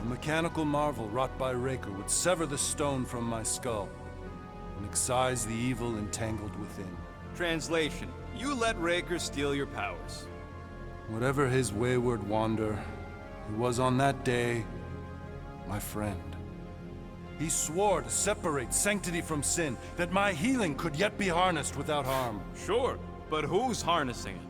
A mechanical marvel wrought by Raker would sever the stone from my skull and excise the evil entangled within. Translation: you let Raker steal your powers. Whatever his wayward wander, he was on that day my friend. He swore to separate sanctity from sin, that my healing could yet be harnessed without harm. Sure, but who's harnessing it?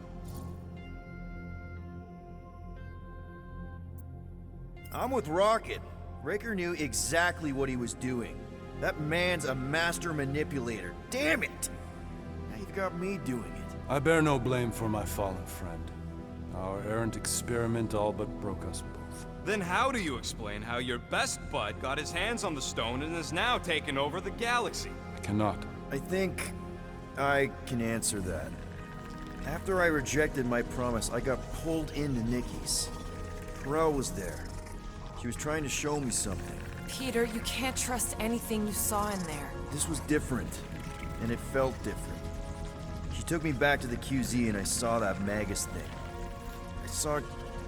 I'm with Rocket. Raker knew exactly what he was doing. That man's a master manipulator. Damn it! Now you've got me doing it. I bear no blame for my fallen friend. Our errant experiment all but broke us both. Then how do you explain how your best bud got his hands on the stone and is now taking over the galaxy? I cannot. I think I can answer that. After I rejected my promise, I got pulled into Nikki's. Corel was there. She was trying to show me something. Peter, you can't trust anything you saw in there. This was different, and it felt different. She took me back to the QZ and I saw that Magus thing. I saw it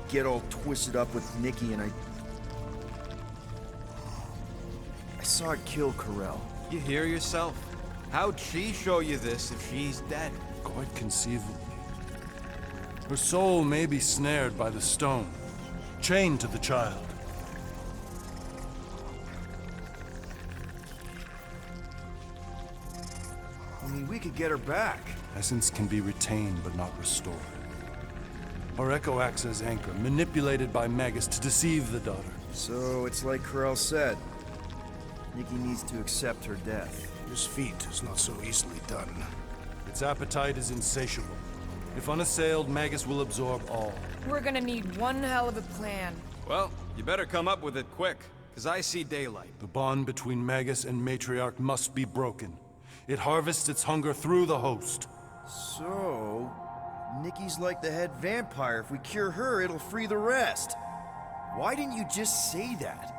get all twisted up with Nikki and I saw it kill Corel. You hear yourself? How'd she show you this if she's dead? Quite conceivably. Her soul may be snared by the stone, chained to the child. I mean, we could get her back. Essence can be retained but not restored. Our echo acts as anchor, manipulated by Magus to deceive the daughter. So it's like Corel said. Nikki needs to accept her death. This feat is not so easily done. Its appetite is insatiable. If unassailed, Magus will absorb all. We're gonna need one hell of a plan. Well, you better come up with it quick, because I see daylight. The bond between Magus and Matriarch must be broken. It harvests its hunger through the host. So, Nikki's like the head vampire. If we cure her, it'll free the rest. Why didn't you just say that?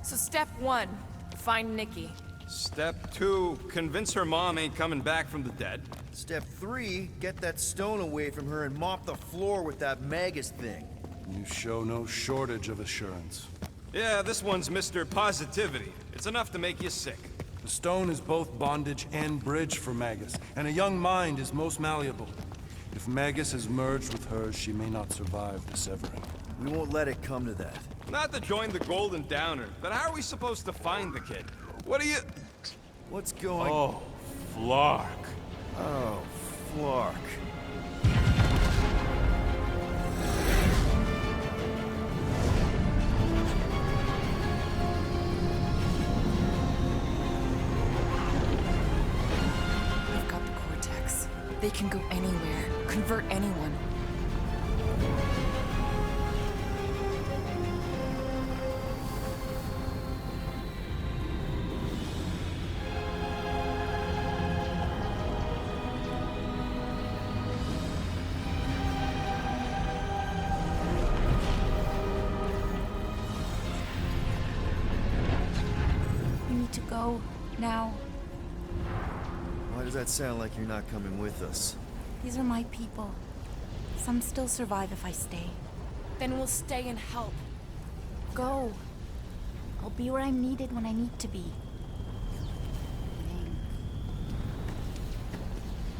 So step 1, find Nikki. Step 2, convince her mom ain't coming back from the dead. Step 3, get that stone away from her and mop the floor with that Magus thing. You show no shortage of assurance. Yeah, this one's Mr. Positivity. It's enough to make you sick. The stone is both bondage and bridge for Magus, and a young mind is most malleable. If Magus is merged with hers, she may not survive the severing. We won't let it come to that. Not to join the Golden Downer, but how are we supposed to find the kid? What are you... What's going... Oh, Flark. Oh, Flark. We've got the Cortex. They can go anywhere, convert anyone. To go now. Why does that sound like you're not coming with us? These are my people. Some still survive if I stay. Then we'll stay and help. Go. I'll be where I'm needed when I need to be.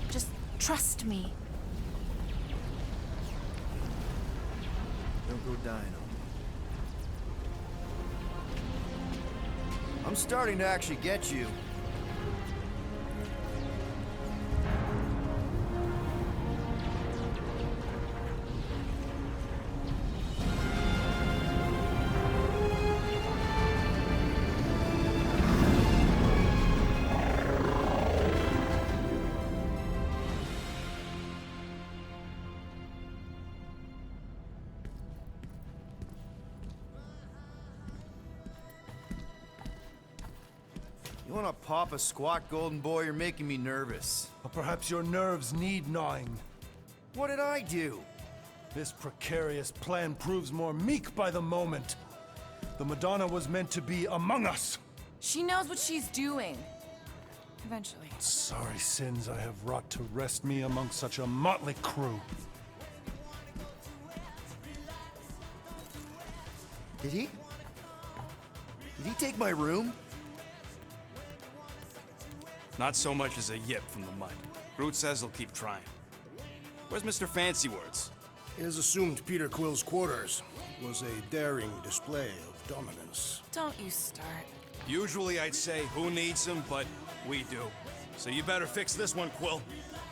Just trust me. Don't go dying on me. I'm starting to actually get you. You wanna pop a squat, golden boy? You're making me nervous. Or perhaps your nerves need gnawing. What did I do? This precarious plan proves more meek by the moment. The Madonna was meant to be among us. She knows what she's doing. Eventually. Sorry sins I have wrought to rest me among such a motley crew. Did he? Did he take my room? Not so much as a yip from the mud. Groot says he'll keep trying. Where's Mr. Fancy Words? It is assumed Peter Quill's quarters was a daring display of dominance. Don't you start. Usually I'd say who needs him, but we do. So you better fix this one, Quill.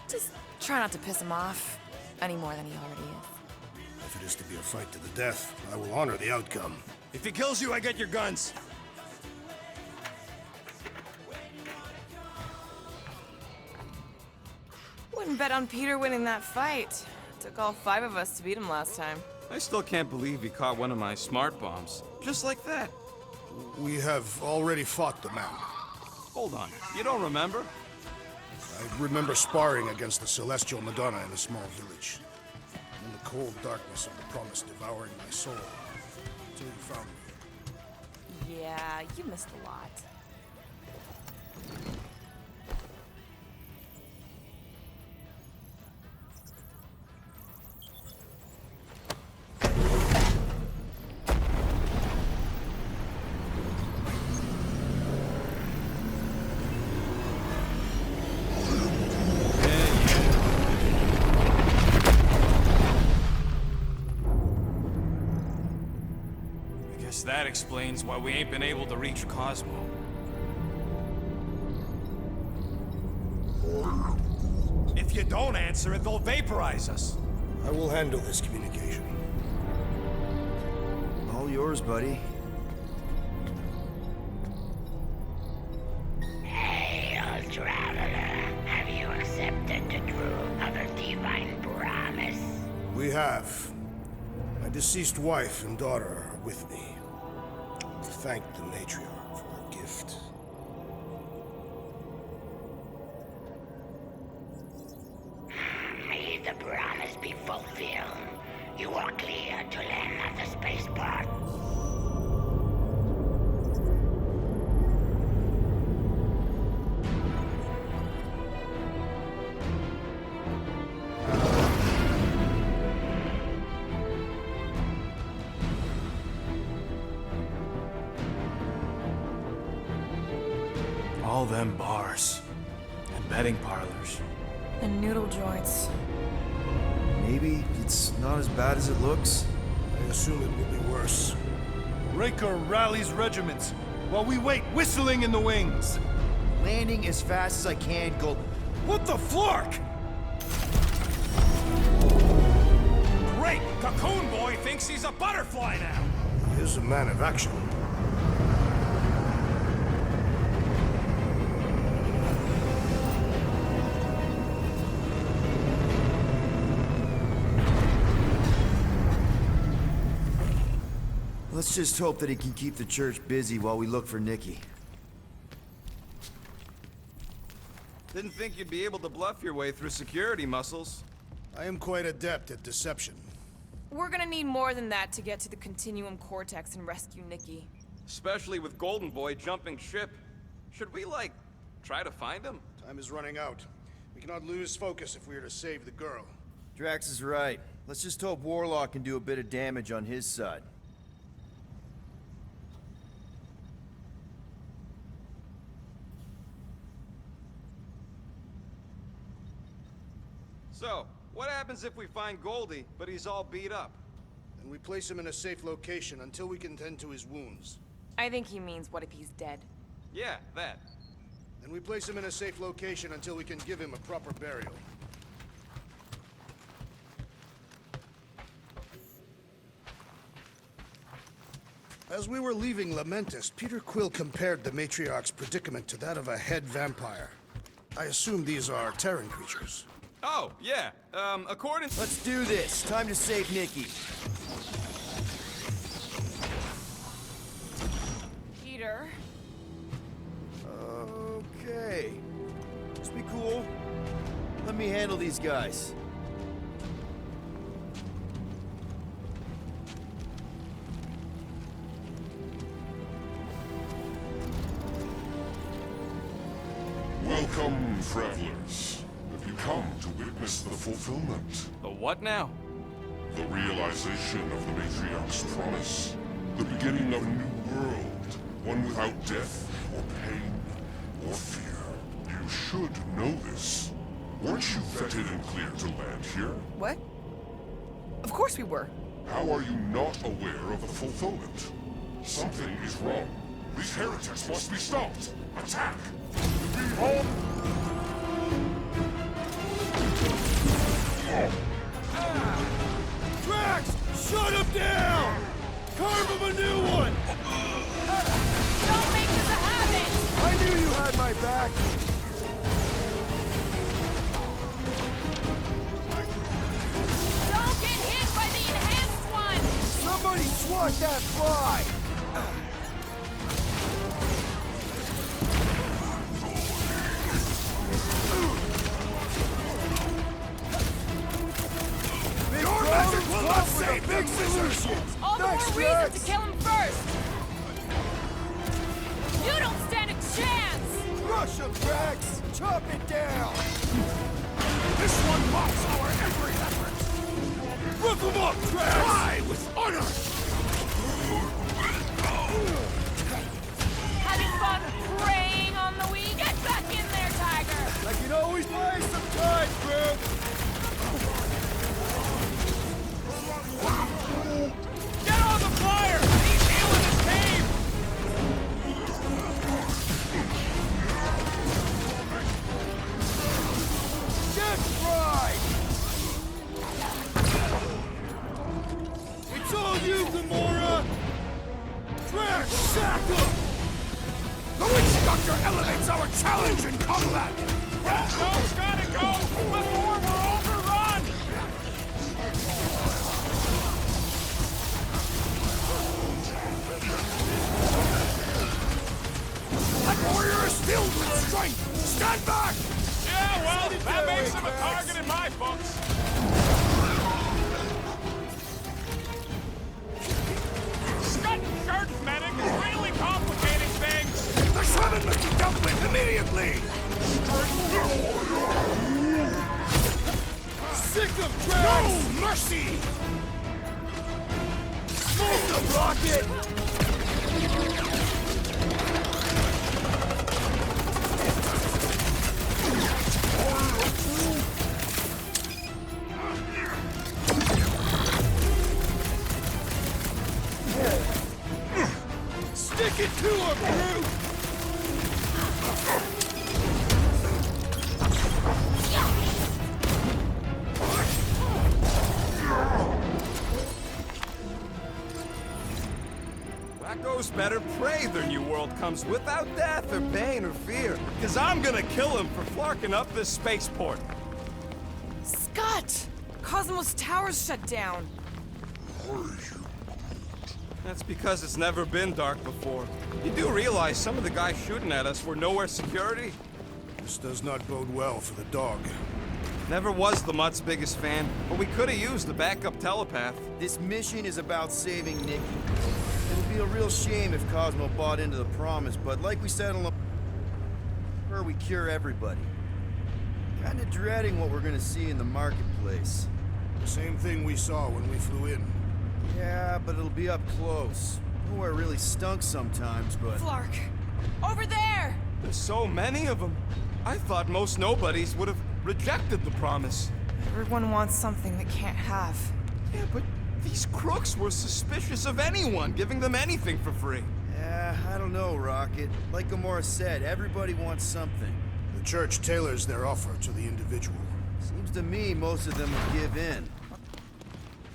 Just try not to piss him off any more than he already is. If it is to be a fight to the death, I will honor the outcome. If he kills you, I get your guns. Wouldn't bet on Peter winning that fight. Took all 5 of us to beat him last time. I still can't believe he caught one of my smart bombs. Just like that. We have already fought the man. Hold on, you don't remember? I remember sparring against the Celestial Madonna in a small village. In the cold darkness of the promise devouring my soul. Until you found me. Yeah, you missed a lot. That explains why we ain't been able to reach Cosmo. If you don't answer it, they'll vaporize us. I will handle this communication. All yours, buddy. Hail, traveler. Have you accepted the truth of a divine promise? We have. My deceased wife and daughter are with me. To thank the matriarch for her gift. May the promise be fulfilled. You are clear to land at the spaceport. All them bars and betting parlors. And noodle joints. Maybe it's not as bad as it looks. I assume it will be worse. Raker rallies regiments while we wait, whistling in the wings. Landing as fast as I can, go. What the flark? Great! Cocoon Boy thinks he's a butterfly now! He is a man of action. Let's just hope that he can keep the church busy while we look for Nikki. Didn't think you'd be able to bluff your way through security muscles. I am quite adept at deception. We're gonna need more than that to get to the Continuum Cortex and rescue Nikki. Especially with Golden Boy jumping ship. Should we, like, try to find him? Time is running out. We cannot lose focus if we are to save the girl. Drax is right. Let's just hope Warlock can do a bit of damage on his side. So, what happens if we find Goldie, but he's all beat up? And we place him in a safe location until we can tend to his wounds. I think he means what if he's dead? Yeah, that. And we place him in a safe location until we can give him a proper burial. As we were leaving Lamentus, Peter Quill compared the Matriarch's predicament to that of a head vampire. I assume these are Terran creatures. Oh, yeah. According... Let's do this. Time to save Nikki. Peter? Okay. Just be cool. Let me handle these guys. Welcome, travelers. Have you come to witness the fulfillment? The what now? The realization of the Matriarch's promise. The beginning of a new world. One without death, or pain, or fear. You should know this. Weren't you vetted and cleared to land here? What? Of course we were. How are you not aware of the fulfillment? Something is wrong. These heretics must be stopped. Attack! Be home! Drax! Shut him down! Carve him a new one! Don't make this a habit! I knew you had my back! Don't get hit by the enhanced one! Somebody swat that fly! Your magic will not save big solutions! All the Thanks, more reason Drax. to kill him first! You don't stand a chance! Rush him, Drax! Chop it down! This one mocks our every effort! Rip him up, Drax! Die with honor! Having fun preying on the weak? Get back in there, Tiger! I can always buy some time, Groot! Get on the flyer! He's healing his team! Get fried! It's all you, Gamora! Drax, sack him! The Witch Doctor elevates our challenge in combat! Those gotta go before we're overrun! That warrior is filled with strength! Stand back! Yeah, well, that makes him a target in my books. Scut and shirt medic is really complicating things. The shaman must be dealt with immediately! Sick of Drax! No mercy! Smoke the rocket! Stick it to him, Groot! Wacko's better pray their new world comes without death or pain or fear. Cause I'm gonna kill him for flarking up this spaceport. Scott! Cosmos Tower's shut down. That's because it's never been dark before. You do realize some of the guys shooting at us were nowhere security? This does not bode well for the dog. Never was the Mutt's biggest fan, but we could have used the backup telepath. This mission is about saving Nikki. It would be a real shame if Cosmo bought into the promise, but like we said on the... where we cure everybody. Kinda dreading what we're gonna see in the marketplace. The same thing we saw when we flew in. Yeah, but it'll be up close. Nowhere really stunk sometimes, but... Flark! Over there! There's so many of them. I thought most nobodies would have rejected the promise. Everyone wants something they can't have. Yeah, but these crooks were suspicious of anyone giving them anything for free. Yeah, I don't know, Rocket. Like Gamora said, everybody wants something. The church tailors their offer to the individual. Seems to me most of them would give in.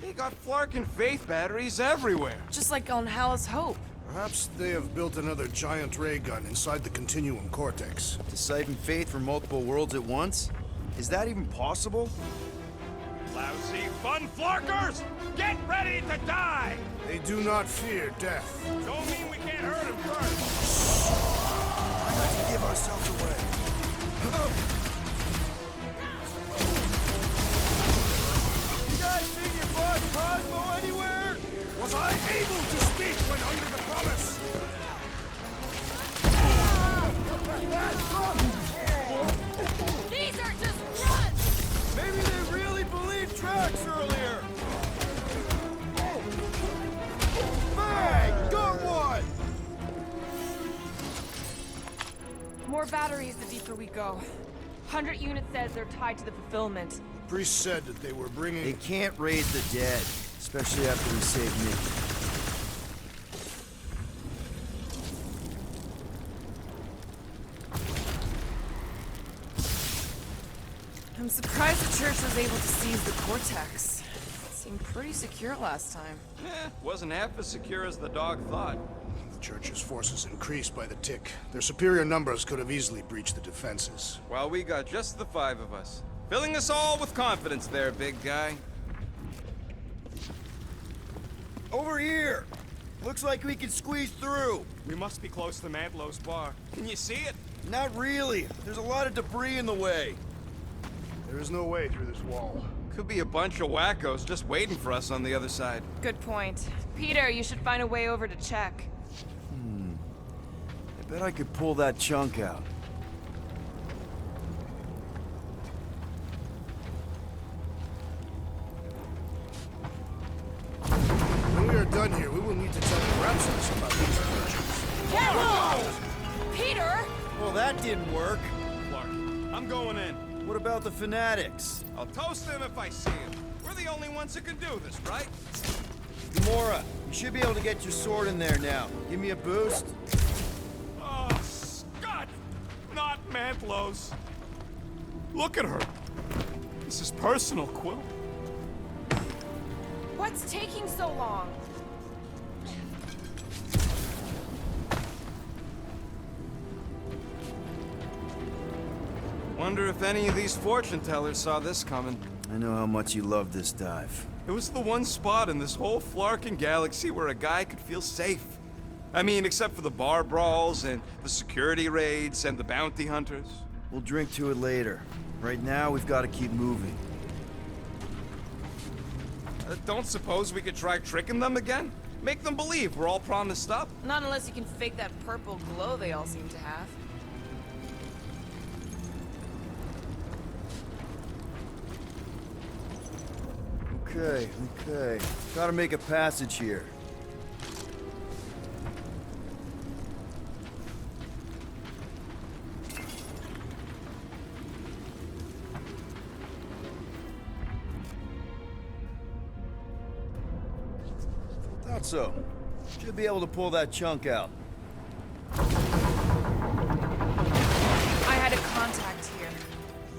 They got Flark and Faith batteries everywhere. Just like on Hallis Hope. Perhaps they have built another giant ray gun inside the Continuum Cortex. To siphon faith from multiple worlds at once? Is that even possible? Lousy fun Flarkers! Get ready to die! They do not fear death. Don't mean we can't hurt them first. Try not to give ourselves away. You guys seen your boss Cosmo anywhere? Was I able to speak when under the promise? These are just runs! Maybe they really believed Drax earlier. Bang! batteries the deeper we go. 100 units says they're tied to the fulfillment. Priest said that they were bringing... They can't raise the dead, especially after we save Nikki. I'm surprised the church was able to seize the Cortex. It seemed pretty secure last time. Wasn't half as secure as the dog thought. The church's forces increased by the tick. Their superior numbers could have easily breached the defenses. Well, we got just the 5 of us. Filling us all with confidence there, big guy. Over here! Looks like we can squeeze through. We must be close to Mantlow's bar. Can you see it? Not really. There's a lot of debris in the way. There is no way through this wall. Could be a bunch of wackos just waiting for us on the other side. Good point. Peter, you should find a way over to check. I bet I could pull that chunk out. When we are done here, we will need to tell the Rhapsodies about these creatures. Whoa! Peter! Well, that didn't work. Clark, I'm going in. What about the fanatics? I'll toast them if I see them. We're the only ones that can do this, right? Gamora, you should be able to get your sword in there now. Give me a boost. Oh, Scott! Not Mantlow's. Look at her. This is personal, Quill. What's taking so long? Wonder if any of these fortune tellers saw this coming. I know how much you love this dive. It was the one spot in this whole Flarkin galaxy where a guy could feel safe. I mean, except for the bar brawls and the security raids and the bounty hunters. We'll drink to it later. Right now, we've got to keep moving. Don't suppose we could try tricking them again? Make them believe we're all promised up? Not unless you can fake that purple glow they all seem to have. Okay. Gotta make a passage here. Thought so. Should be able to pull that chunk out. I had a contact here.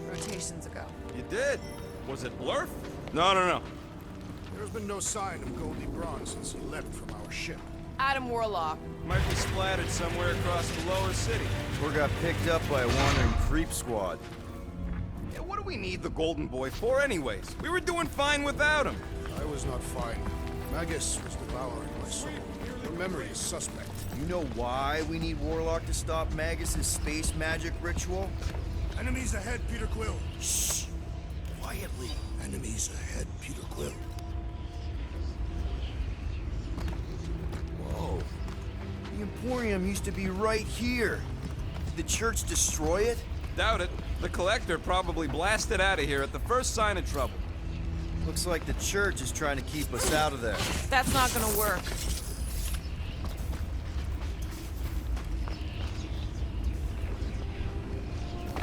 Rotations ago. You did? Was it Blurf? No. There has been no sign of Goldie Braun since he left from our ship. Adam Warlock. Might be splattered somewhere across the lower city. Or got picked up by a wandering creep squad. Yeah, what do we need the Golden Boy for anyways? We were doing fine without him. I was not fine. Magus was devouring my soul. Your memory is suspect. You know why we need Warlock to stop Magus's space magic ritual? Enemies ahead, Peter Quill. Shh! Quietly. Enemies ahead, Peter Quill. Whoa. The Emporium used to be right here. Did the church destroy it? Doubt it. The Collector probably blasted out of here at the first sign of trouble. Looks like the church is trying to keep us out of there. That's not gonna work.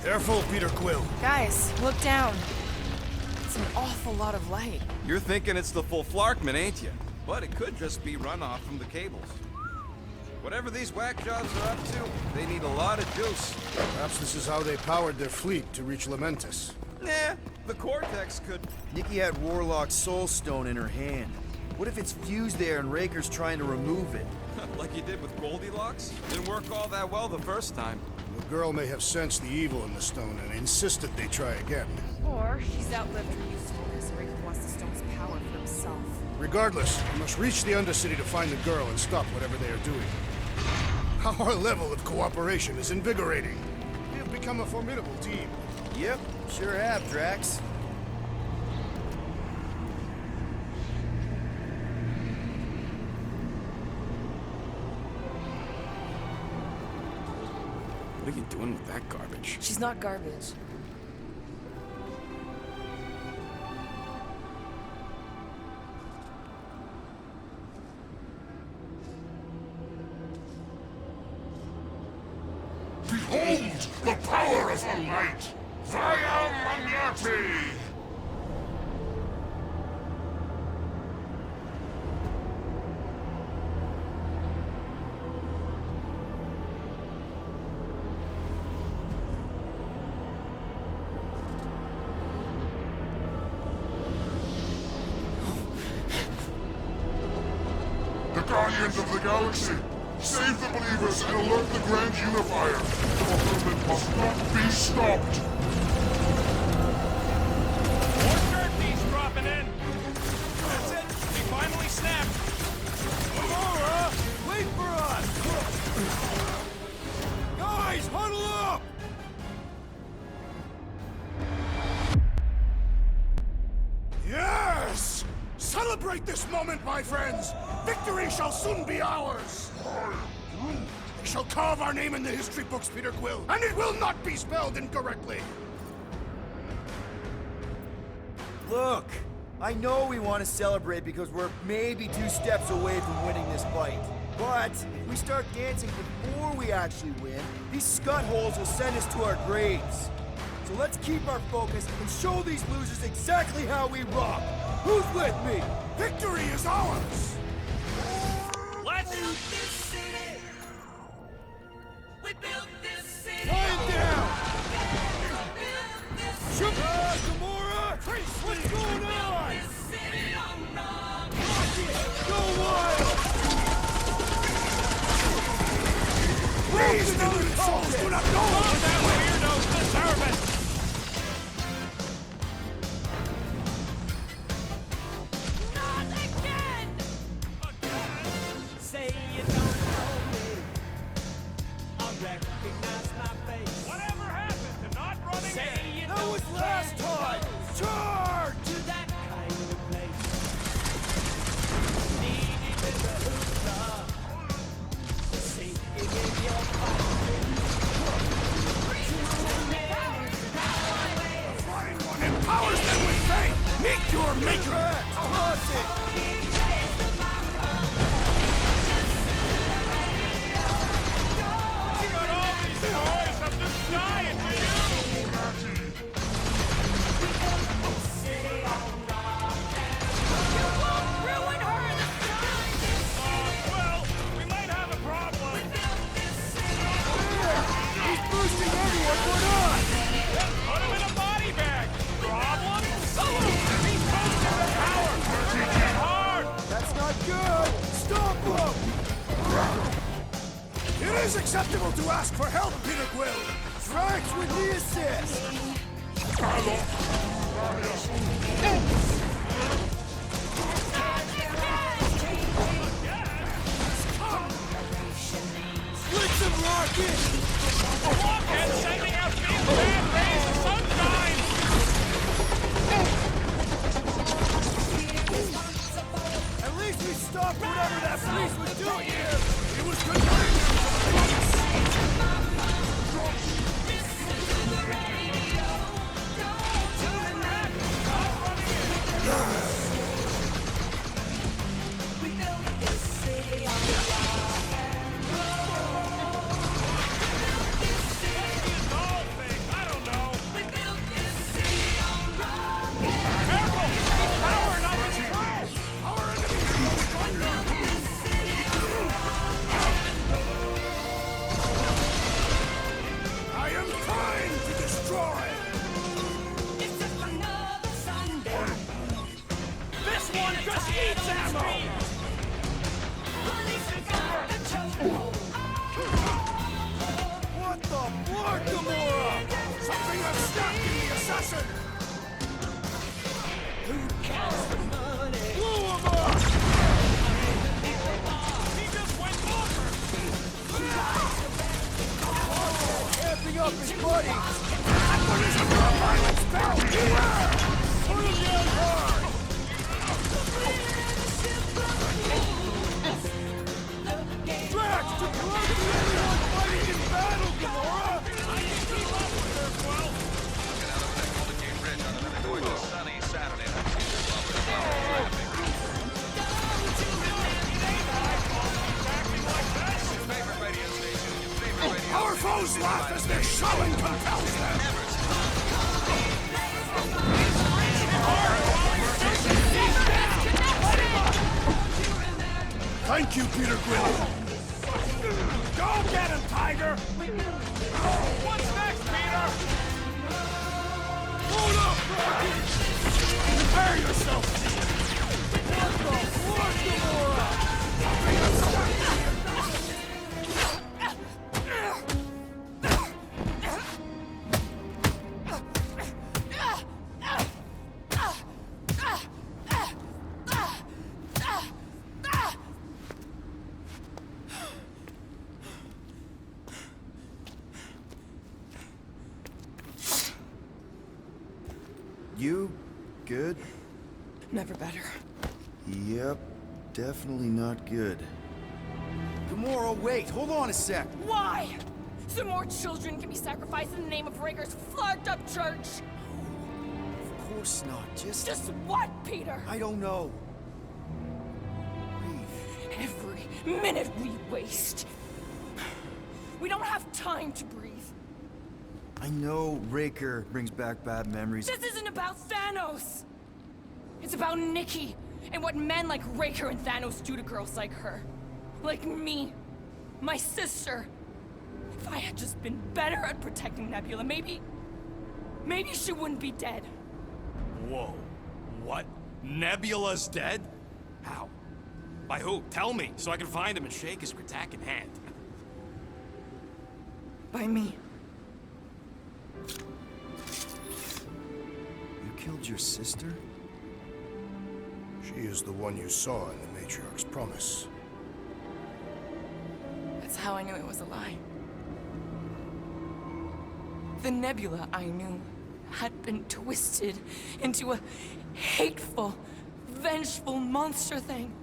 Careful, Peter Quill. Guys, look down. It's an awful lot of light. You're thinking it's the full Flarkman, ain't you? But it could just be runoff from the cables. Whatever these whack jobs are up to, they need a lot of juice. Perhaps this is how they powered their fleet to reach Lamentus. Nah, the Cortex could... Nikki had Warlock's soul stone in her hand. What if it's fused there and Raker's trying to remove it? like you did with Goldilocks? Didn't work all that well the first time. The girl may have sensed the evil in the stone and insisted they try again. Or she's outlived her usefulness and Raker wants the stone's power for himself. Regardless, we must reach the Undercity to find the girl and stop whatever they are doing. Our level of cooperation is invigorating. We have become a formidable team. Yep, sure have, Drax. What are you doing with that garbage? She's not garbage. Behold the power of the light! Vaya Magnati! The Guardians of the Galaxy! Save the believers and alert the Grand Unifier! The fulfillment must not be stopped! More turkeys dropping in! That's it! We finally snapped! Aurora! Wait for us! Guys, huddle up! Yes! Celebrate this moment, my friends! Victory shall soon be ours! We shall carve our name in the history books, Peter Quill, and it will not be spelled incorrectly! Look, I know we want to celebrate because we're maybe 2 steps away from winning this fight. But if we start dancing before we actually win, these scut-holes will send us to our graves. So let's keep our focus and show these losers exactly how we rock. Who's with me? Victory is ours! Let's... Quiet down! Gamora! What's going on? Go wild! Please, deluded souls, do not go! That weirdos deserve it! Say you don't know me. I recognize my face. Whatever happened to not running Say in? you That don't was care last time! Charge! to that kind of place. Needed in the hoopla. Sinking in your Flying one empowers them with faith! Meet your maker! Toss it! You got all these toys, I'm just dying for you! Well, we might have a problem. He's boosting everyone, we're not! Put him in a body bag! Problem? He's boosting the power! Get hard! That's not good! Stop him! It is acceptable to ask for help, Peter Quill! Drax with the assist! Blitz and rocket! A walkhead sending out big bad rays of sunshine! At least we stopped whatever that police was doing here! It was good news! Doll thing, I don't know. Careful! He's powering up his crow! Our enemies I am trying to destroy! This one just eats ammo! What the fuck, Gamora? Something unstuck in the assassin! Blew him up! He just went over! Amping up his buddies! That one is under a violent spell! Beware! Put him down hard! Drax, to Groot, the only one fighting in battle, Gamora! I can keep up with her, Quill! Just laugh as their showing compels them! Thank you, Peter Quill. Go get him, Tiger! What's next, Peter? Hold up, Rocky! Prepare yourself! What the fuck, Gamora? You good? Never better. Yep, definitely not good. Gamora, wait, hold on a sec. Why? So more children can be sacrificed in the name of Raker's flagged up church? Of course not, Just what, Peter? I don't know. Breathe. Every minute we waste. We don't have time to breathe. I know Raker brings back bad memories. This isn't about Thanos. It's about Nikki and what men like Raker and Thanos do to girls like her. Like me. My sister. If I had just been better at protecting Nebula, maybe she wouldn't be dead. Whoa. What? Nebula's dead? How? By who? Tell me, so I can find him and shake his Kratak in hand. By me. You killed your sister? She is the one you saw in the Matriarch's promise. That's how I knew it was a lie. The Nebula I knew had been twisted into a hateful, vengeful monster thing.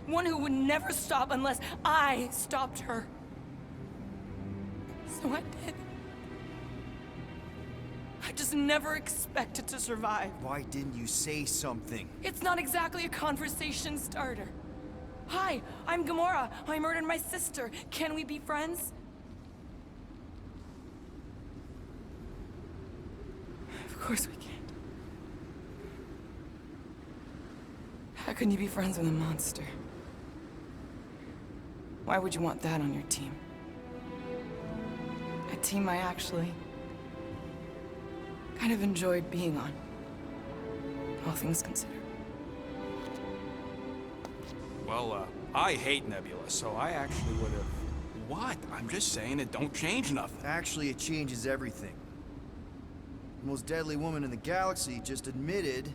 One who would never stop unless I stopped her. So I did. I just never expected to survive. Why didn't you say something? It's not exactly a conversation starter. Hi, I'm Gamora. I murdered my sister. Can we be friends? Of course we can't. How can you be friends with a monster? Why would you want that on your team? A team I actually kind of enjoyed being on, all things considered. Well, I hate Nebula, so I actually would have... What? I'm just saying it don't change nothing. Actually, it changes everything. The most deadly woman in the galaxy just admitted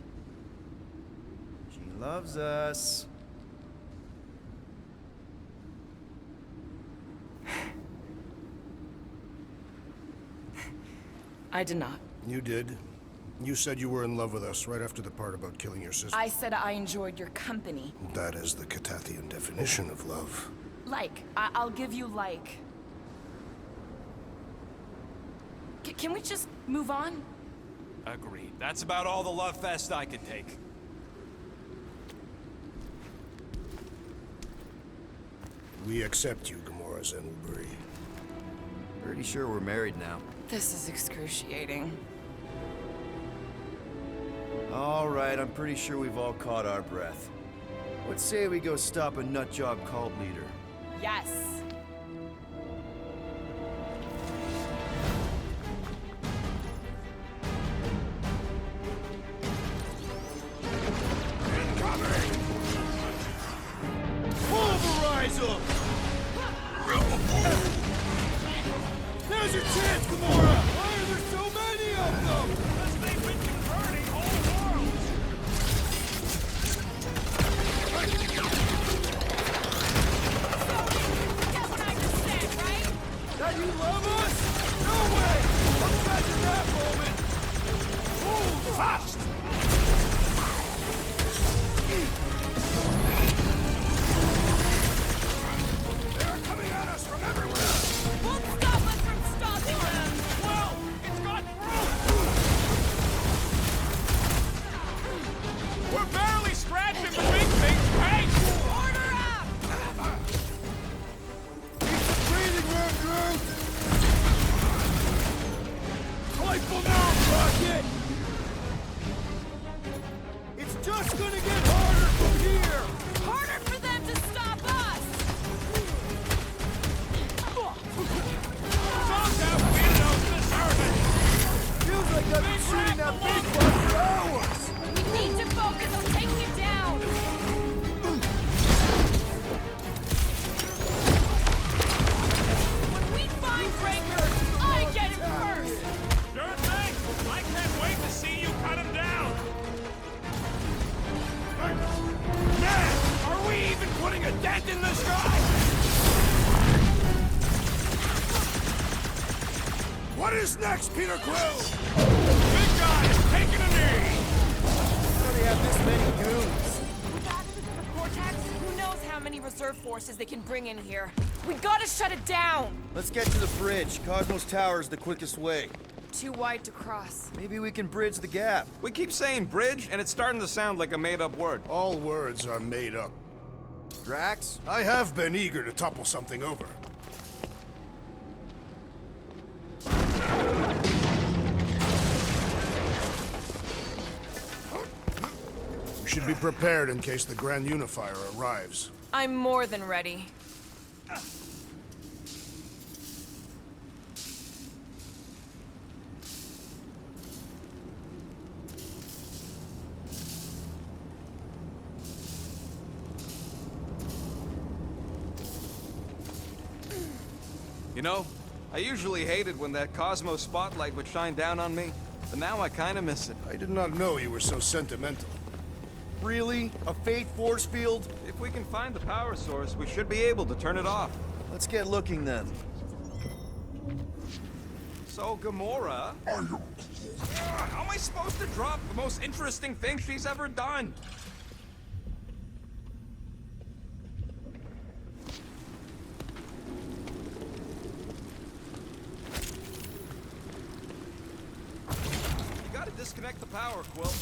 she loves us. I did not. You did. You said you were in love with us right after the part about killing your sister. I said I enjoyed your company. That is the Catathian definition of love. Like. I'll give you like. Can we just move on? Agreed. That's about all the love fest I could take. We accept you, Gamora Zenuburi. Pretty sure we're married now. This is excruciating. All right, I'm pretty sure we've all caught our breath. Let's say we go stop a nutjob cult leader. Yes. Pulverize them! Now's your chance, Gamora! Why are there so many of them? Because they've been converting whole worlds! Guess what a dent in the sky! What is next, Peter Quill? Big guy is taking a knee! How do they have this many goons? With access to the Cortex, who knows how many reserve forces they can bring in here. We gotta shut it down! Let's get to the bridge. Cosmos Tower's the quickest way. Too wide to cross. Maybe we can bridge the gap. We keep saying bridge, and it's starting to sound like a made-up word. All words are made up. Drax? I have been eager to topple something over. We should be prepared in case the Grand Unifier arrives. I'm more than ready. You know, I usually hated when that Cosmo spotlight would shine down on me, but now I kinda miss it. I did not know you were so sentimental. Really? A fate force field? If we can find the power source, we should be able to turn it off. Let's get looking then. So, Gamora... How am I supposed to drop the most interesting thing she's ever done? You gotta disconnect the power, Quill.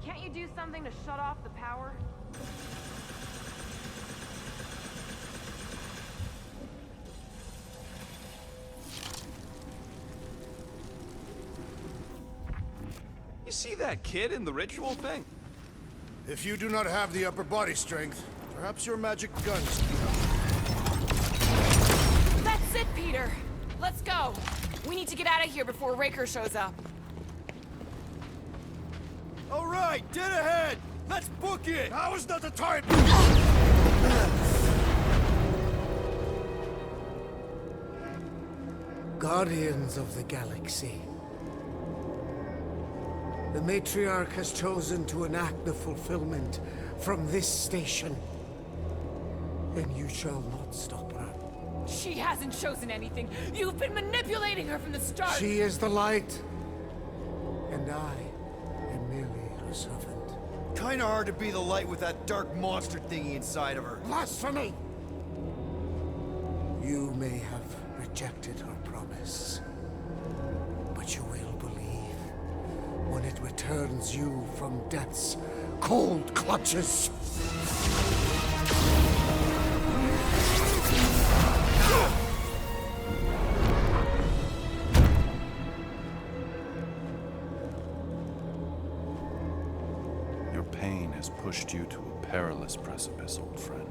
Can't you do something to shut off the power? You see that kid in the ritual thing? If you do not have the upper body strength, perhaps your magic guns can help. That's it, Peter! Let's go! We need to get out of here before Raker shows up. All right, dead ahead! Let's book it! Now is not the time! Guardians of the Galaxy. The Matriarch has chosen to enact the fulfillment from this station. And you shall not stop her. She hasn't chosen anything. You've been manipulating her from the start. She is the light. And I am merely her servant. Kinda hard to be the light with that dark monster thingy inside of her. Blasphemy! You may have rejected her promise, but you will believe when it returns you from death's cold clutches. Your pain has pushed you to a perilous precipice, old friend.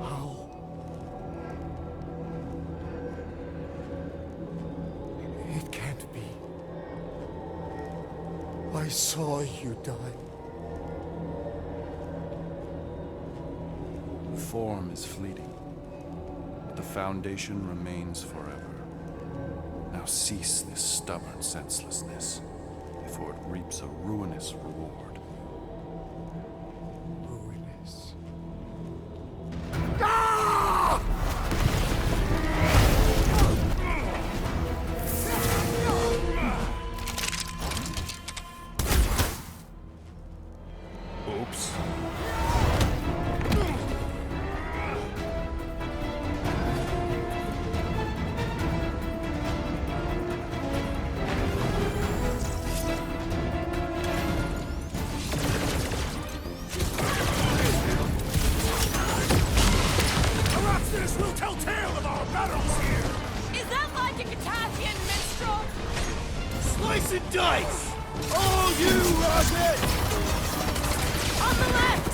How? It can't be. I saw you die. Form is fleeting, but the foundation remains forever. Now cease this stubborn senselessness, before it reaps a ruinous reward. Ruinous. Oops. Perhaps this will tell tale of our battles here! Is that like a Katafian minstrel? Slice and dice! All you, Rocket! On the left!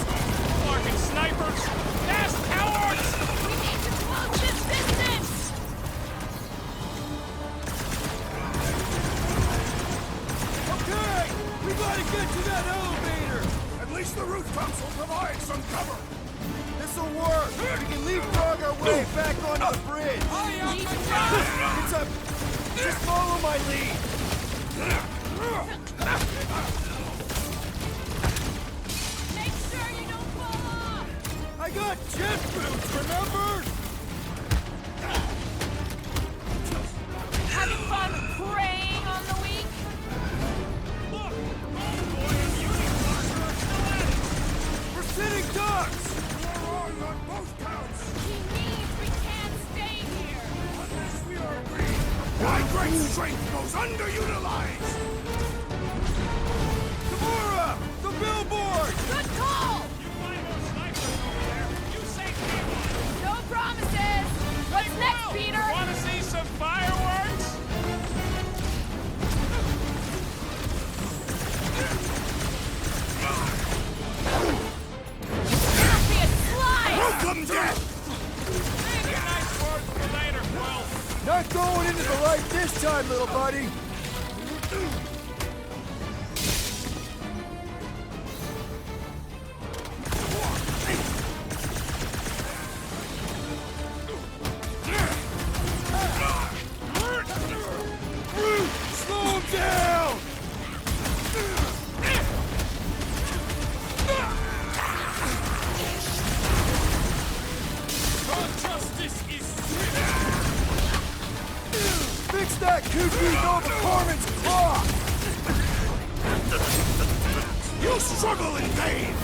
Fucking snipers! Fast cowards! We need to close this distance! Okay! We gotta get to that elevator! At least Reach the rooftops will provide some cover! This'll work! We can leapfrog our way back onto the bridge! It's a... Just follow my lead! Make sure you don't fall off! I got jet boots, remember? Having fun preying on the weak? Look! Homeboy and Unicorn are still at it! We're sitting ducks! You're wrong on both counts! He means we can't stay here! Unless we are agreed, my great strength goes underutilized! Tamora! The billboard! Good call! You find those snipers over there, you save me one! No promises! What's next, Peter? Wanna see some fireworks? It'll be a slide! Welcome, death! Save your nice words for later, Quill! Not going into the light this time, little buddy! Slow him down! Our justice is swift! Fix that cuckoo no performance clock! You struggle in vain!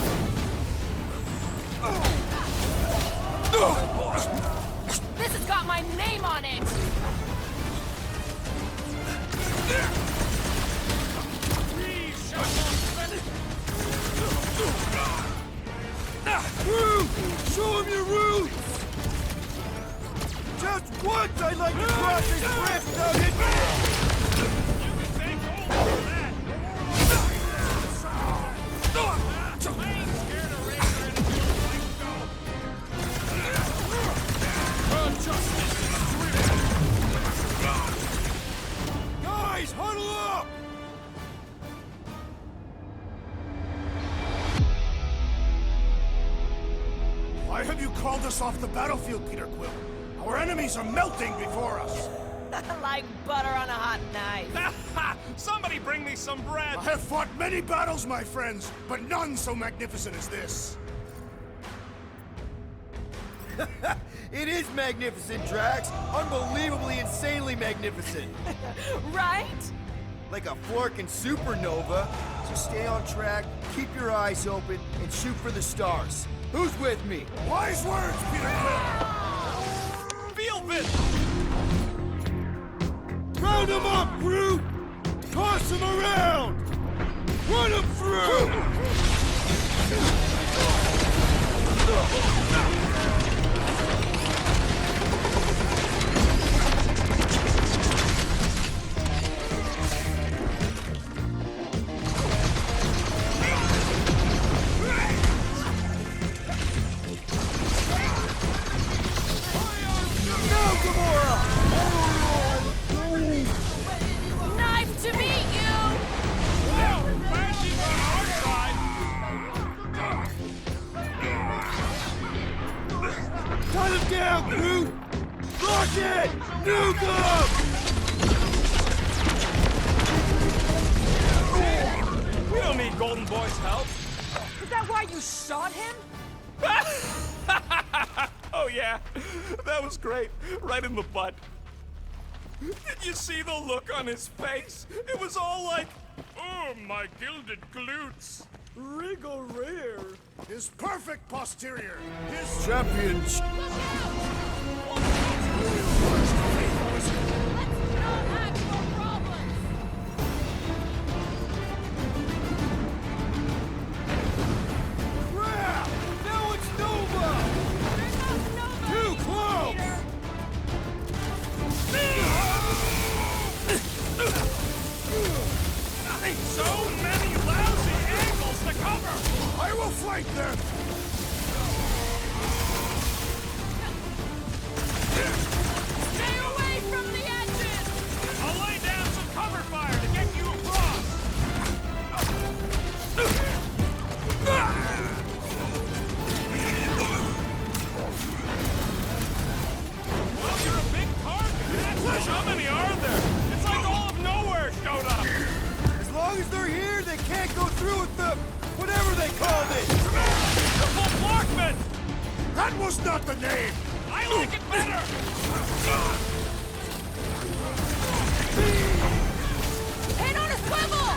This has got my name on it! Roots! Show him your roots! Just once I'd like to cross this bridge without hitting it! You can take hold of that! I ain't scared of Razor and his like go! Our justice is swift! Guys, huddle up! Why have you called us off the battlefield, Peter Quill? Our enemies are melting before us! Like butter on a hot knife. Somebody bring me some bread! I have fought many battles, my friends, but none so magnificent as this. It is magnificent, Drax! Unbelievably, insanely magnificent! Right? Like a florkin' supernova. So stay on track, keep your eyes open, and shoot for the stars. Who's with me? Wise words, Peter Quill! Feel it! Round him up, Groot! Toss him around! Run him through! Now, Gamora! Nice to meet you! Well, glad she's on our side! Cut him down, Groot! Lock it! Nuke him! We don't need Golden Boy's help! Is that why you shot him? Oh yeah, that was great. Right in the butt. Did you see the look on his face? It was all like, oh, my gilded glutes. Regal rear. His perfect posterior. His Champion. Let's not act more problems! Crap! Now it's Nova! There's no Nova! Too close! So many lousy angles to cover. I will flank them. Stay away from the edges! I'll lay down some cover fire to get you across. That was not the name! I like it better! Head on a swivel!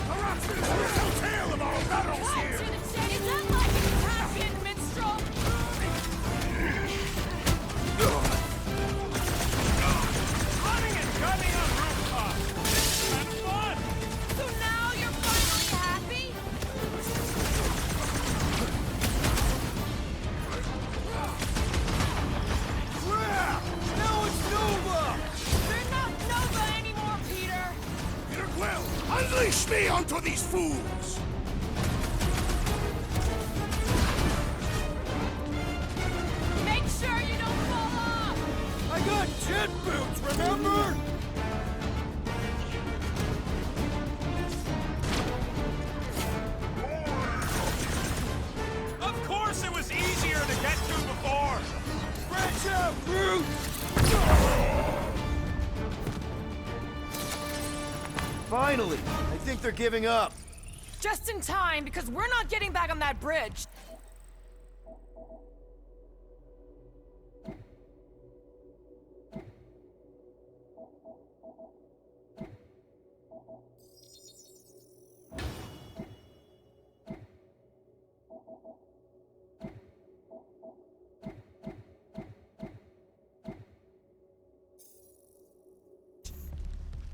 Perhaps there's no tale of our battles here! Is that like an Italian minstrel? Running and gunning on rooftops! Kind of fun! So now you're finally happy? Crap! Now it's Nova! They're not Nova anymore, Peter! Peter Quill, unleash me onto these fools! Make sure you don't fall off! I got jet boots, remember? Of course it was easier to get to before! Branch out, Groot! Finally! I think they're giving up. Just in time, because we're not getting back on that bridge.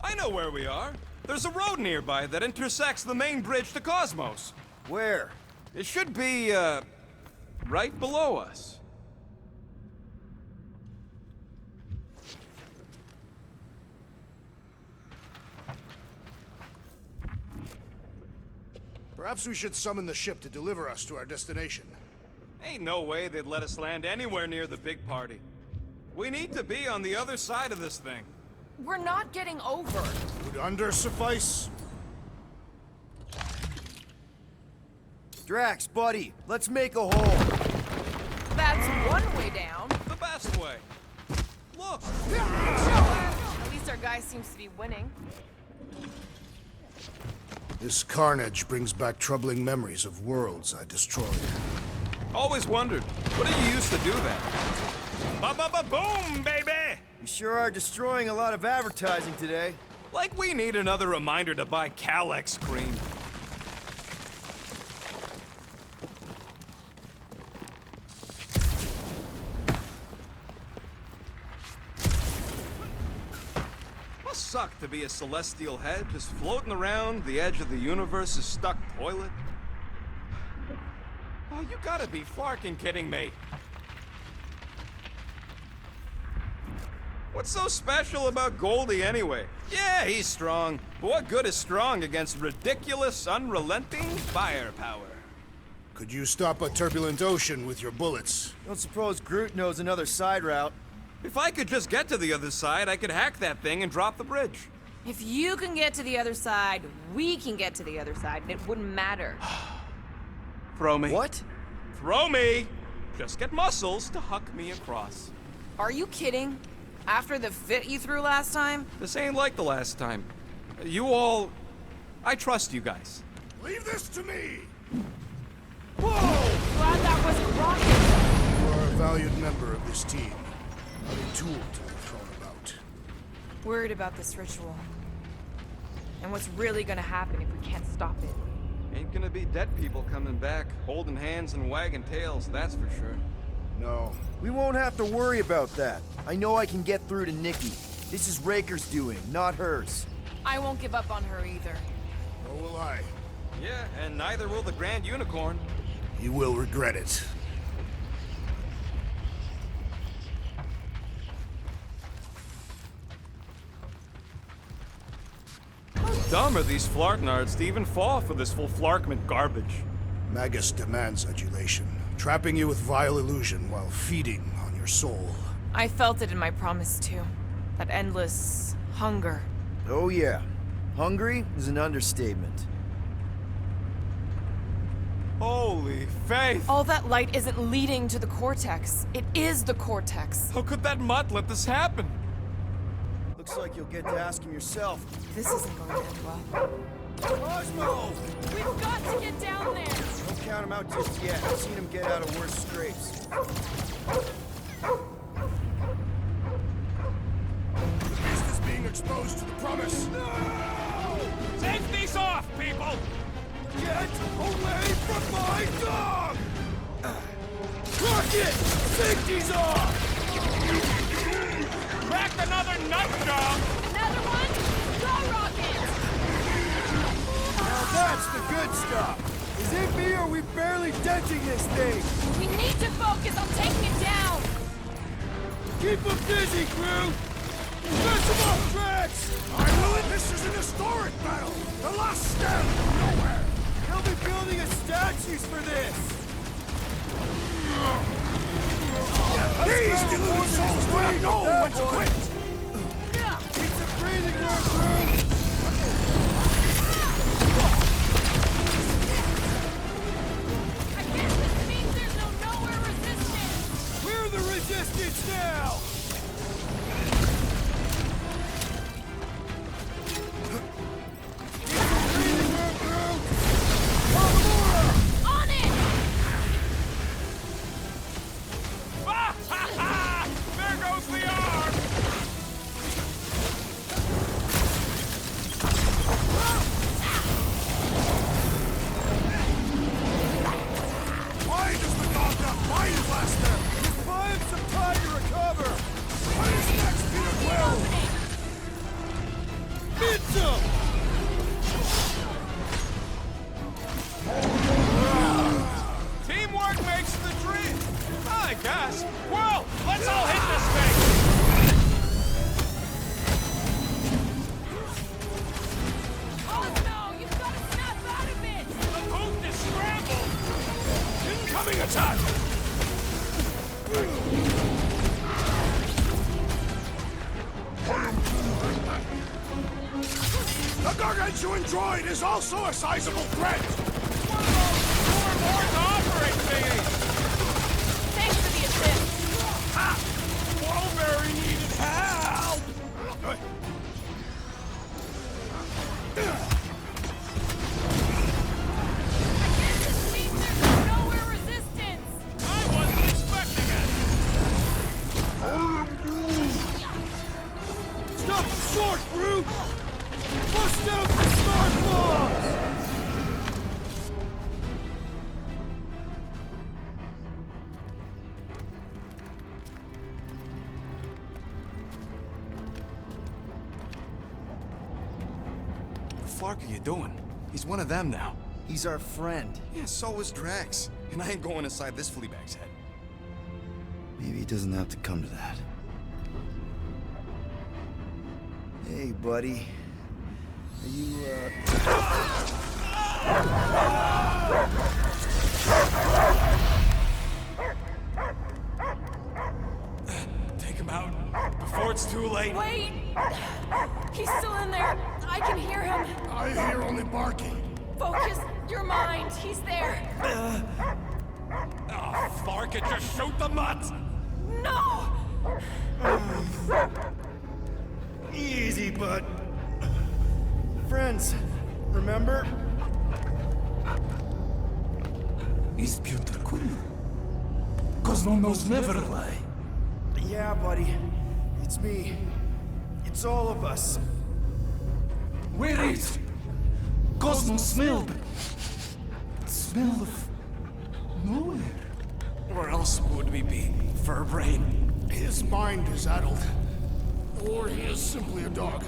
I know where we are. There's a road nearby that intersects the main bridge to Cosmos. Where? It should be, right below us. Perhaps we should summon the ship to deliver us to our destination. Ain't no way they'd let us land anywhere near the big party. We need to be on the other side of this thing. We're not getting over. Would under suffice? Drax, buddy, let's make a hole. That's one way down. The best way. Look! At least our guy seems to be winning. This carnage brings back troubling memories of worlds I destroyed. Always wondered, what did you use to do that? Ba-ba-ba-boom, baby! You sure are destroying a lot of advertising today. Like we need another reminder to buy Calyx cream. Must suck to be a celestial head just floating around the edge of the universe's stuck toilet. Oh, you gotta be flarkin' kidding me. What's so special about Goldie anyway? Yeah, he's strong, but what good is strong against ridiculous, unrelenting firepower? Could you stop a turbulent ocean with your bullets? Don't suppose Groot knows another side route. If I could just get to the other side, I could hack that thing and drop the bridge. If you can get to the other side, we can get to the other side, and it wouldn't matter. Throw me. What? Throw me! Just get muscles to huck me across. Are you kidding? After the fit you threw last time? This ain't like the last time. You all... I trust you guys. Leave this to me! Whoa! Glad that wasn't rocket. You are a valued member of this team. Not a tool to be thrown about. Worried about this ritual. And what's really gonna happen if we can't stop it. Ain't gonna be dead people coming back, holding hands and wagging tails, that's for sure. No. We won't have to worry about that. I know I can get through to Nikki. This is Raker's doing, not hers. I won't give up on her either. Nor will I. Yeah, and neither will the Grand Unicorn. He will regret it. How dumb are these flarknards to even fall for this full flarkment garbage? Magus demands adulation, trapping you with vile illusion while feeding on your soul. I felt it in my promise too. That endless hunger. Oh yeah. Hungry is an understatement. Holy faith! All that light isn't leading to the cortex. It is the cortex. How could that mutt let this happen? Looks like you'll get to ask him yourself. This isn't going to end well. Cosmo! We've got to get down there! Don't count him out just yet. I've seen him get out of worse scrapes. The beast is being exposed to the promise. Safety's off, people! Get away from my dog! Rocket! Safety's off! Cracked another nut job! Another one? Go, Rocket! Now that's the good stuff. Is it me or are we barely denting this thing? We need to focus on taking it down! Keep them busy, crew! Smash them off tracks! I will it. This is an historic battle. The last stand from nowhere. They'll be building a statues for this! These deluded souls will not know when to quit. It's a breathing room, crew! I guess this means there's no nowhere resistance! We're the resistance now! It's a breathing room, crew! On it! Ah, ha, ha! There goes the arm! Why does the dog not find faster? Buy him some time to recover! What is next, Peter Quill? Mitchell! Teamwork makes the dream! I guess. Well, let's all hit this thing! Oh no! You've got to snap out of it! The booth is scrambled! Incoming attack! The gargantuan droid is also a sizable threat! One of those to operate thingies! Thanks for the assist! Ha! Wallberry needed help! This means there's no nowhere resistance! I wasn't expecting it! Stop short, crew! Bust out the smart bombs! What the fuck are you doing? He's one of them now. He's our friend. Yeah, so is Drax. And I ain't going inside this fleabag's head. Maybe it doesn't have to come to that. Hey, buddy. Are you, Take him out before it's too late. Wait! He's still in there! I can hear him! I hear only barking. Focus your mind! He's there! Oh, fuck it, just shoot the mutt! No! Easy, bud. Friends, remember? Is Peter Quill? Cosmo knows never lie. Yeah, buddy. It's me. It's all of us. Where is Cosmo smelled? Smell of nowhere. Where else would we be? Fur brain. His mind is addled. Or he is simply a dog.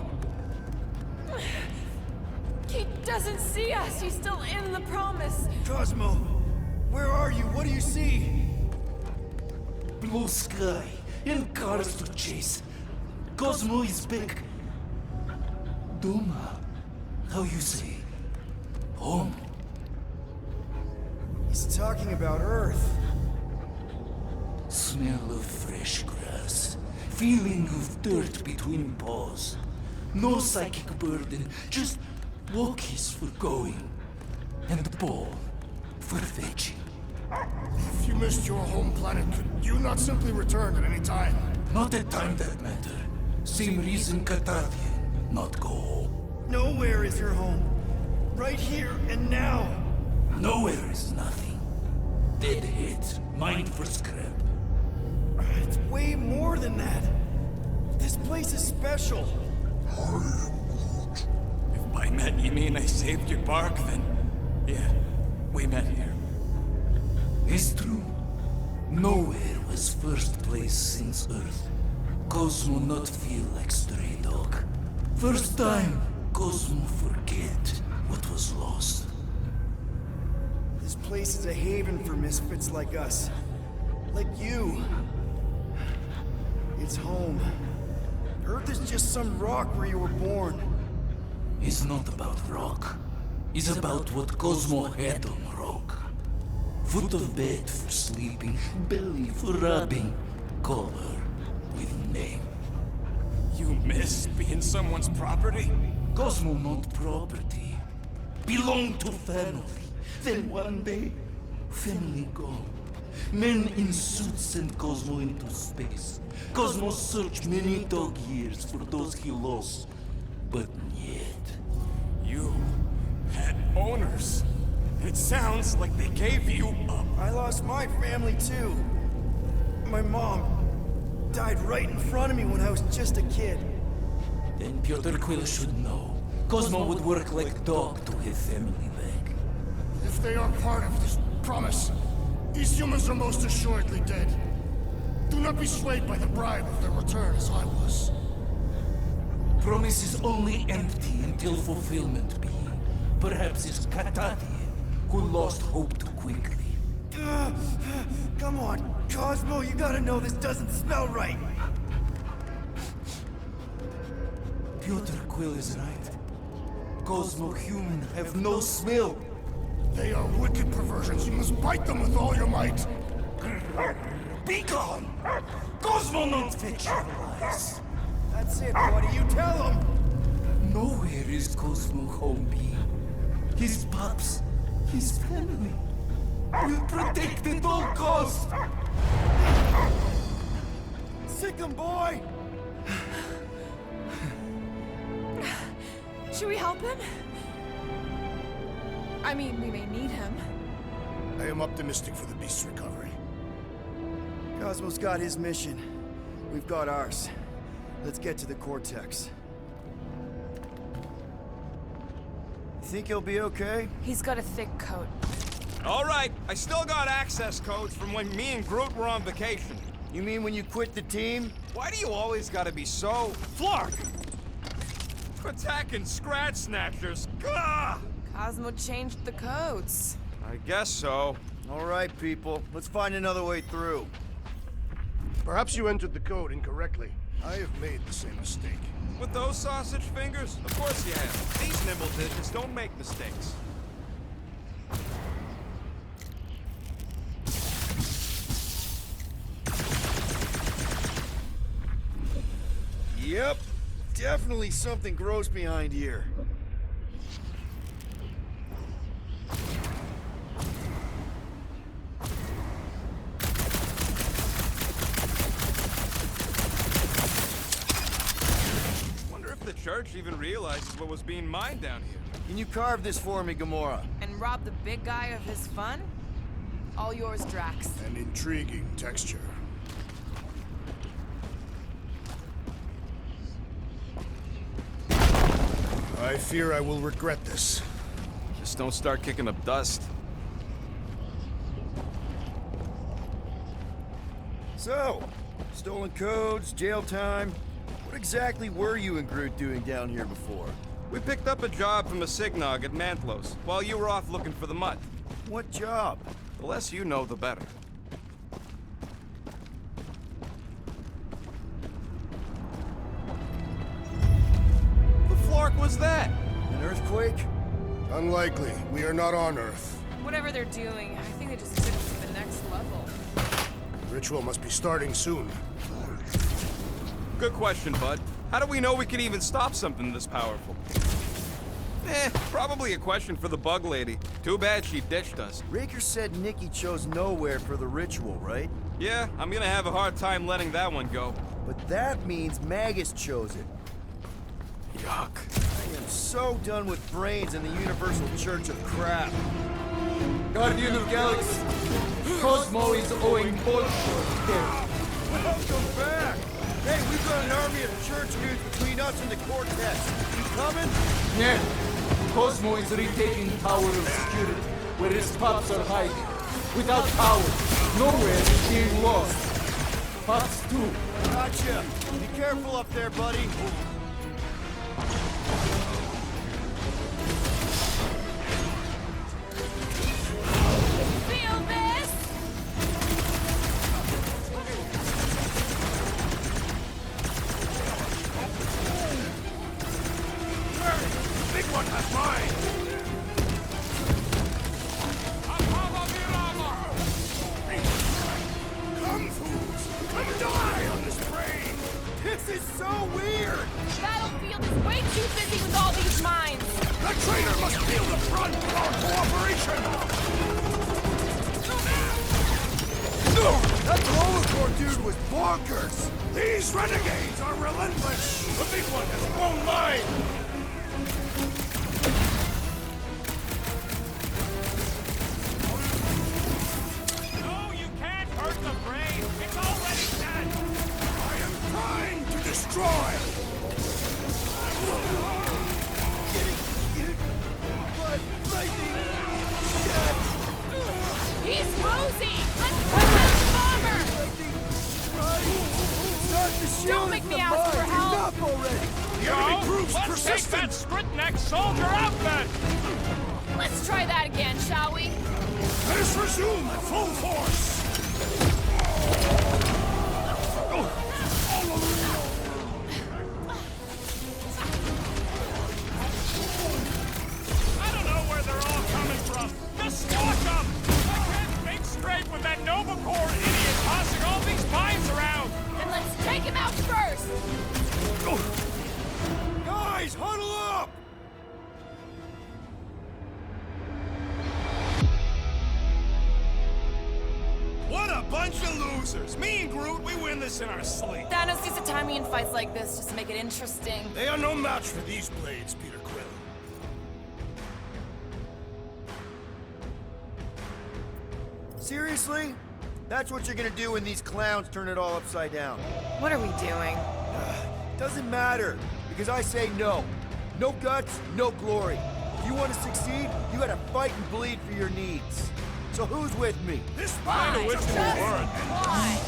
He doesn't see us! He's still in the promise! Cosmo, where are you? What do you see? Blue sky and cars to chase. Cosmo is back. Doma, how you say? Home. He's talking about Earth. Smell of fresh grass. Feeling of dirt between paws. No psychic burden, just walkies for going. And the ball for fetching. If you missed your home planet, could you not simply return at any time? Not at time that matter. Same reason Catarthian not go home. Nowhere is your home. right here and now. Nowhere is nothing. Dead hit, mind for scrap. It's way more than that. This place is special. If by met you mean I saved your bark, then yeah, we met here. It's true. Nowhere was first place since Earth. Cosmo not feel like stray dog. First time, Cosmo forget what was lost. This place is a haven for misfits like us. Like you. It's home. Earth is just some rock where you were born. It's not about rock. It's about what Cosmo had on rock. Foot of bed for sleeping, belly for rubbing, color with name. You miss being someone's property? Cosmo not property. Belong to family. Then one day, family gone. Men in suits send Cosmo into space. Cosmo searched many dog years for those he lost. But yet... You had owners. It sounds like they gave you up. I lost my family too. My mom died right in front of me when I was just a kid. Then Piotr Quill should know. Cosmo would work like dog to his family back. If they are part of this promise, these humans are most assuredly dead. Do not be swayed by the bribe of their return as I was. Promise is only empty until fulfillment be. Perhaps it's Katati who lost hope too quickly. Come on, Cosmo, you gotta know this doesn't smell right. Piotr Quill is right. Cosmo human have no smell. They are wicked perversions. You must bite them with all your might. Be gone! Cosmo not fetch your lies. That's it, buddy. You tell him. Nowhere is Cosmo home be. His pups, his family, will protect at all costs. Sick 'em, boy! Should we help him? I mean, we may need him. I am optimistic for the beast's recovery. Cosmo's got his mission. We've got ours. Let's get to the Cortex. Think he'll be okay? He's got a thick coat. All right, I still got access codes from when me and Groot were on vacation. You mean when you quit the team? Why do you always gotta be so... Flark! Attacking Scratch Snatchers. Gah! Cosmo changed the codes. I guess so. All right, people. Let's find another way through. Perhaps you entered the code incorrectly. I have made the same mistake. With those sausage fingers? Of course you have. These nimble digits don't make mistakes. Yep. Definitely something gross behind here. Wonder if the church even realizes what was being mined down here. Can you carve this for me, Gamora? And rob the big guy of his fun? All yours, Drax. An intriguing texture. I fear I will regret this. Just don't start kicking up dust. So, stolen codes, jail time. What exactly were you and Groot doing down here before? We picked up a job from a Signog at Mantlos, while you were off looking for the mutt. What job? The less you know, the better. The flark was that? An earthquake? Unlikely. We are not on Earth. Whatever they're doing, I think they just took it to the next level. The ritual must be starting soon. Good question, bud. How do we know we can even stop something this powerful? Probably a question for the bug lady. Too bad she ditched us. Raker said Nikki chose nowhere for the ritual, right? Yeah, I'm gonna have a hard time letting that one go. But that means Magus chose it. Yuck. am so done with brains and the Universal Church of Crap. Guardian of Galaxy, Cosmo is owing bullshit here. Welcome back! Hey, we've got an army of church dudes between us and the Cortex. You coming? Yeah, Cosmo is retaking Tower of Security, where his pups are hiding. Without power, nowhere is being lost. Pups too. Gotcha. Be careful up there, buddy. Feel this? Big one has mine! Come, fools! Come die on this brain! This is so weird! Battlefield is way too busy with all these mines. The traitor must feel the brunt of our cooperation! That rollerboard dude was bonkers! These renegades are relentless! The big one has blown mine! No, you can't hurt the brain! It's already dead! I am trying to destroy! He's Rosie! Let's put that bomber! Don't make me ask for help! Enough already! The enemy proves Let's take persistent! that Skritneck soldier out then! Let's try that again, shall we? Let us resume at full force! I don't know where they're all coming from. Just squash them! I can't think straight with that Nova Corps idiot tossing all these mines around! Then let's take him out first! Guys, huddle up! What a bunch of losers! Me and Groot, we win this in our sleep. Thanos used to time me in fights like this just to make it interesting. They are no match for these blades, Peter Quill. Seriously? That's what you're gonna do when these clowns turn it all upside down? What are we doing? Doesn't matter, because I say no. No guts, no glory. If you want to succeed, you gotta fight and bleed for your needs. So who's with me? This I know which one. Why?